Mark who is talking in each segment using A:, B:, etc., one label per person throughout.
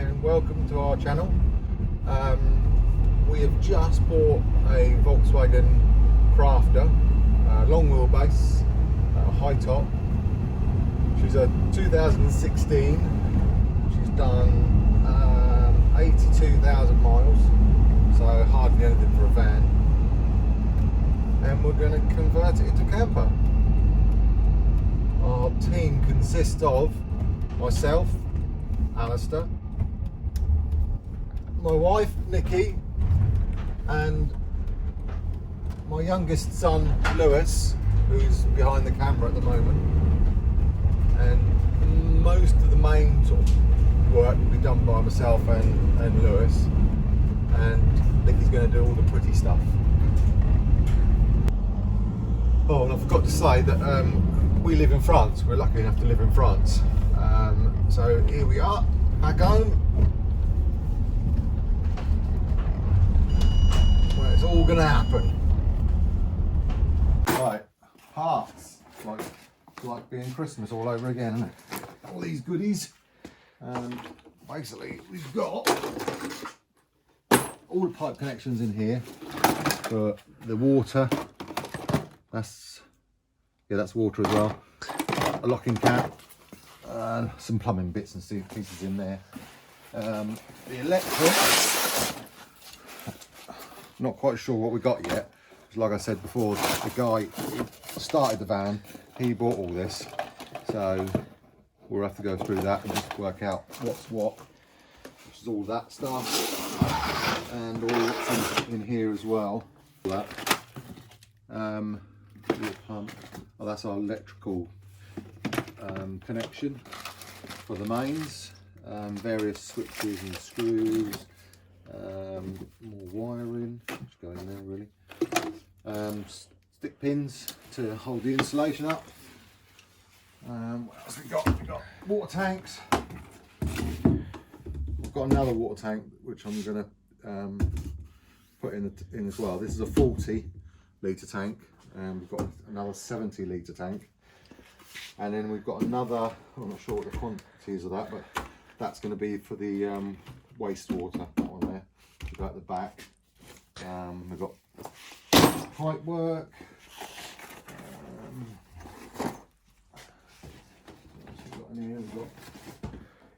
A: and welcome to our channel. We have just bought a Volkswagen Crafter, long wheelbase, high top. She's a 2016. She's done 82,000 miles, so hardly anything for a van. And we're going to convert it into a camper. Our team consists of myself, Alistair, my wife Nikki, and my youngest son Lewis, who's behind the camera at the moment. And most of the main sort of work will be done by myself and Lewis, and Nikki's going to do all the pretty stuff. Oh, and I forgot to say that we live in France. We're lucky enough to live in France. So here we are, back home, where it's all going to happen. Right, parts. It's like being Christmas all over again, isn't it? All these goodies. Basically, we've got all the pipe connections in here for the water. That's water as well. A locking cap, some plumbing bits and pieces in there. The electric, not quite sure what we got yet. Like I said before, the guy who started the van, he bought all this, so we'll have to go through that and just work out what's what, which is all that stuff, and all that's in here as well. That water pump. Oh, that's our electrical connection for the mains. Various switches and screws. More wiring, just go in there really. Stick pins to hold the insulation up. What else we got? We've got water tanks. I've got another water tank which I'm going to put in as well. This is a 40 litre tank, and we've got another 70 litre tank, and then we've got another, I'm not sure what the quantities of that, but that's going to be for the wastewater, that one there. We've got at the back. We've got pipe work. We've got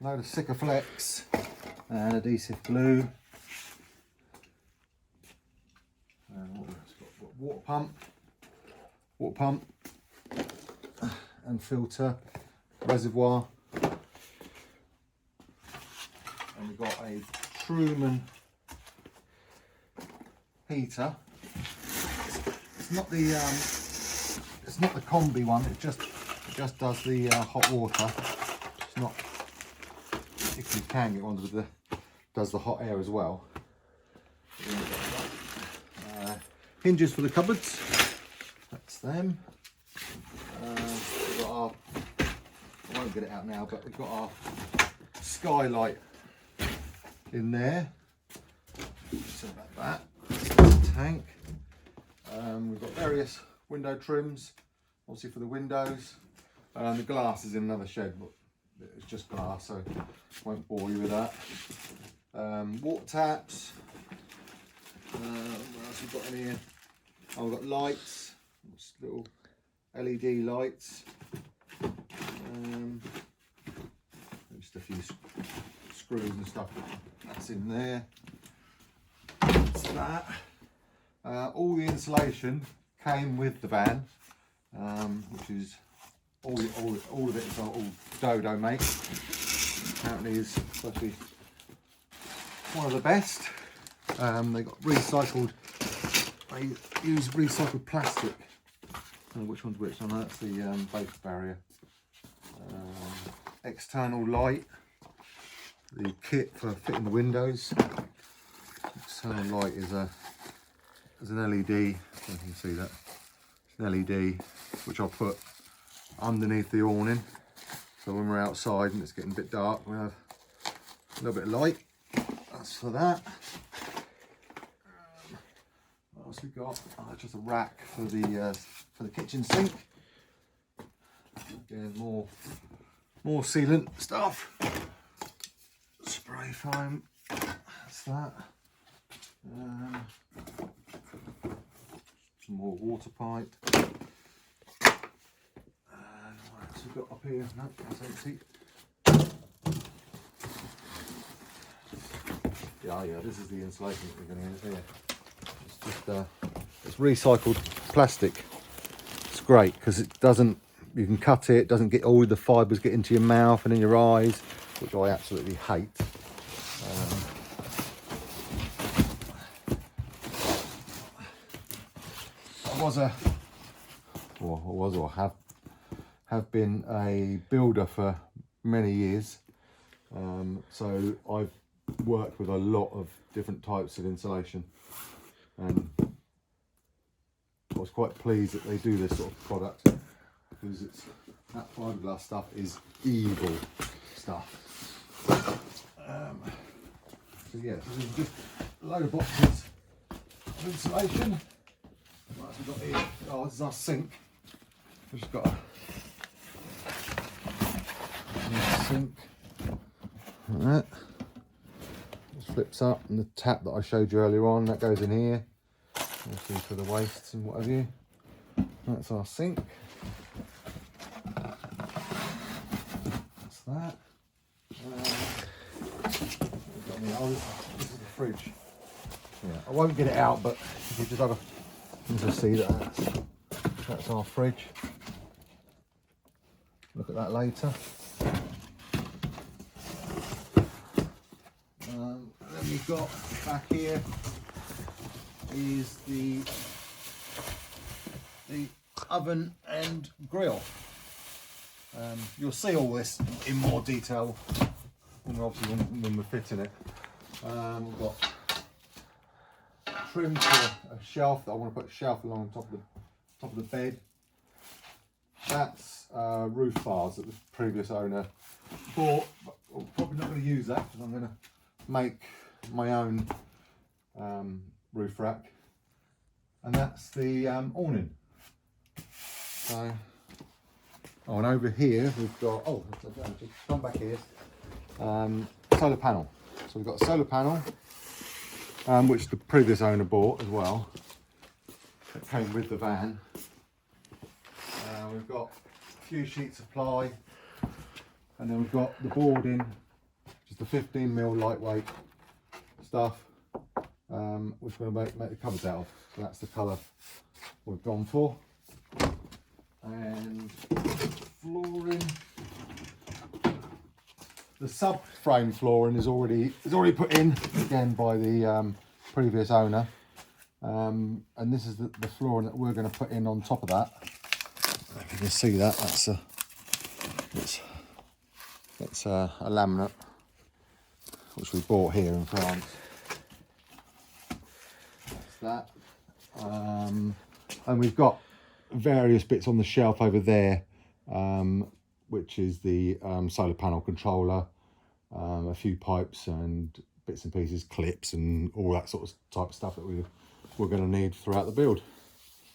A: a load of Sikaflex and adhesive glue. And what else? Got water pump and filter, reservoir. And we've got a Truman heater. It's not the combi one. It just does the hot water. It's not. If you can get one that does the hot air as well. Hinges for the cupboards. That's them. We've got our. I won't get it out now, but we've got our skylight in there. So about that. That's the tank. We've got various window trims, obviously for the windows. The glass is in another shed, but it's just glass, so I won't bore you with that. Water taps. What else have we got in here? Oh, we've got lights, just little LED lights. Just a few screws and stuff. That's in there. That's that. All the insulation came with the van, which is all of it is all Dodo make. Apparently is supposed to be one of the best. They got recycled. They use recycled plastic. Which one's which? I know that's the vapor barrier. External light. The kit for fitting the windows. External light is an LED. I don't know if you can see that. It's an LED which I'll put underneath the awning, so when we're outside and it's getting a bit dark, we have a little bit of light. That's for that. What else we got? Oh, just a rack for the kitchen sink. Again, more sealant stuff. Spray foam. That's that. Some more water pipe. What else we've got up here? No, that's empty. Yeah, this is the insulation that we're going to use here. It's just it's recycled plastic. It's great because it doesn't, you can cut it, doesn't get all the fibres get into your mouth and in your eyes, which I absolutely hate. Have been a builder for many years, so I've worked with a lot of different types of insulation, and I was quite pleased that they do this sort of product, because that fiberglass stuff is evil stuff. So yeah, so there's just a load of boxes of insulation. What else we've got here? Oh, this is our sink. We've just got a sink. Like that. Just flips up, and the tap that I showed you earlier on, that goes in here. Obviously for the wastes and what have you. That's our sink. That's that. This is the fridge. Yeah, I won't get it out, but if you just have a, you can just see that that's our fridge. Look at that later. And then we've got back here is the oven and grill. You'll see all this in more detail obviously when we're fitting it. We've got trim for a shelf that I want to put a shelf along top of the bed. That's roof bars that the previous owner bought, but I'm probably not going to use that because I'm going to make my own roof rack. And that's the awning. So, oh, and over here we've got, oh, just come back here, solar panel. So we've got a solar panel, which the previous owner bought as well. It came with the van. We've got a few sheets of ply, and then we've got the boarding, just the 15mm lightweight stuff, which we're going to make the cupboards out of. So that's the colour we've gone for. And flooring, the subframe flooring is already put in again by the previous owner, and this is the flooring that we're going to put in on top of that. If you can see that, that's a laminate which we bought here in France. That's that, and we've got various bits on the shelf over there, which is the solar panel controller, a few pipes and bits and pieces, clips and all that sort of type of stuff that we're going to need throughout the build.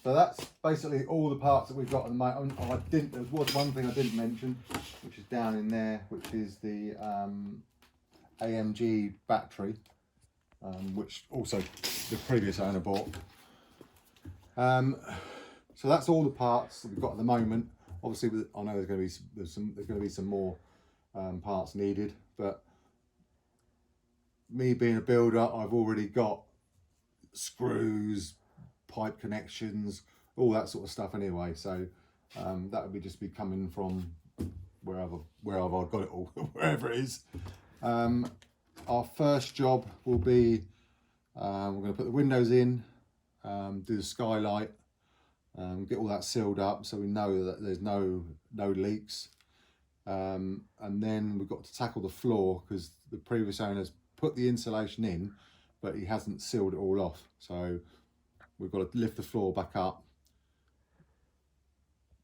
A: So that's basically all the parts that we've got at the moment. There was one thing I didn't mention, which is down in there, which is the AMG battery, which also the previous owner bought. So that's all the parts that we've got at the moment. Obviously, I know there's going to be some more parts needed, but me being a builder, I've already got screws, pipe connections, all that sort of stuff anyway. So that would just be coming from wherever I've got it all, wherever it is. Our first job will be we're going to put the windows in, do the skylight. Get all that sealed up so we know that there's no leaks, and then we've got to tackle the floor because the previous owner's put the insulation in, but he hasn't sealed it all off. So we've got to lift the floor back up,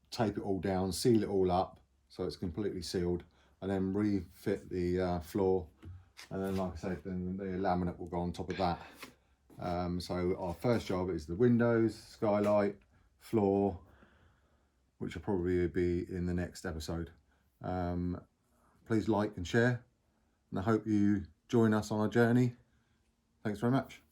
A: tape it all down, seal it all up so it's completely sealed, and then refit the floor. And then, like I said, then the laminate will go on top of that. So our first job is the windows, skylight, floor, which will probably be in the next episode. Please like and share, and I hope you join us on our journey. Thanks very much.